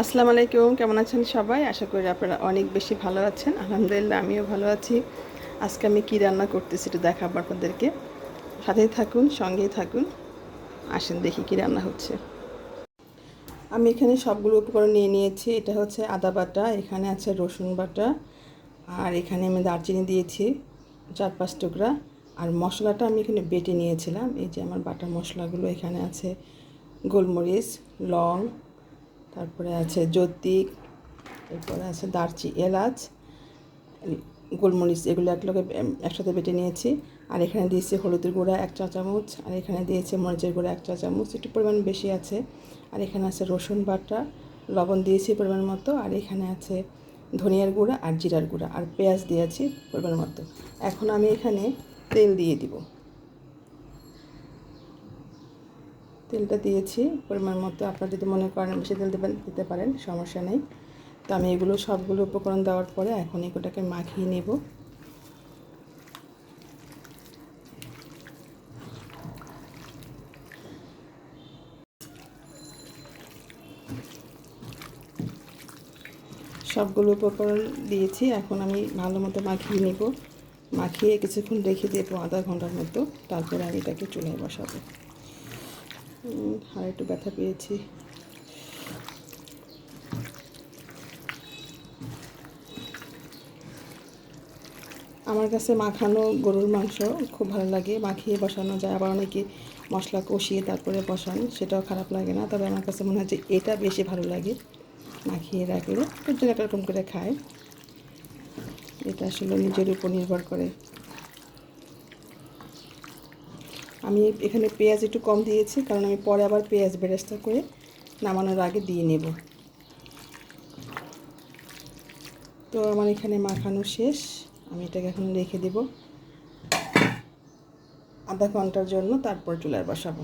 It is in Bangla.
আসসালামু আলাইকুম, কেমন আছেন সবাই? আশা করি আপনারা অনেক বেশি ভালো আছেন। আলহামদুলিল্লাহ আমিও ভালো আছি। আজকে আমি কী রান্না করতেছি একটু দেখাবো আপনাদেরকে। সাথেই থাকুন, সঙ্গেই থাকুন। আসেন দেখি কী রান্না হচ্ছে। আমি এখানে সবগুলো উপকরণ নিয়ে নিয়েছি। এটা হচ্ছে আদা বাটা, এখানে আছে রসুন বাটা, আর এখানে আমি দারচিনি দিয়েছি 4-5 টুকরা। আর মশলাটা আমি এখানে বেটে নিয়েছিলাম। এই যে আমার বাটা মশলাগুলো এখানে আছে গোলমরিচ, লং, তারপরে আছে জৈত্রিক, এরপরে আছে এলাচ, গোলমরিচ, এগুলো একসাথে বেটে নিয়েছি। আর এখানে দিয়েছি হলুদের গুঁড়া 1 চা চামচ, আর এখানে দিয়েছি মরিচের গুঁড়া 1 চা চামচ, একটু পরিমাণ বেশি আছে। আর এখানে আছে রসুন বাটা, লবণ দিয়েছি পরিমাণ মতো। আর এখানে আছে ধনিয়ার গুঁড়া আর জিরার গুঁড়া, আর পেঁয়াজ দিয়েছি পরিমাণ মতো। এখন আমি এখানে তেল দিয়ে দিব। তেলটা দিয়েছি পরিমাণ মতো। আপনারা যদি মনে করেন বেশি তেল দিতে পারেন, সমস্যা নেই। তো আমি এগুলো সবগুলো উপকরণ দেওয়ার পরে এখন এগুলোটাকে মাখিয়ে নেব। সবগুলো উপকরণ দিয়েছি, এখন আমি ভালো মতো মাখিয়ে নেব। মাখিয়ে কিছুক্ষণ রেখে দেবো, আধা ঘন্টার মতো। তারপরে আমি এটাকে চুলায় বসাবো। আর একটু ব্যথা পেয়েছি। আমার কাছে মাখানো গরুর মাংস খুব ভালো লাগে। মাখিয়ে বসানো যায়, আবার অনেকে মশলা কষিয়ে তারপরে বসান, সেটাও খারাপ লাগে না। তবে আমার কাছে মনে হয় যে এটা বেশি ভালো লাগে মাখিয়ে রাখলে। একজন একরকম করে খায়, এটা আসলে নিজের উপর নির্ভর করে। আমি এখানে পেঁয়াজ একটু কম দিয়েছি, কারণ আমি পরে আবার পেঁয়াজ বেরেস্তা করে নামানোর আগে দিয়ে নেব। তো আমার এখানে মাখানো শেষ। আমি এটাকে এখন রেখে দেব আধা ঘন্টার জন্য, তারপর চুলায় বসাবো।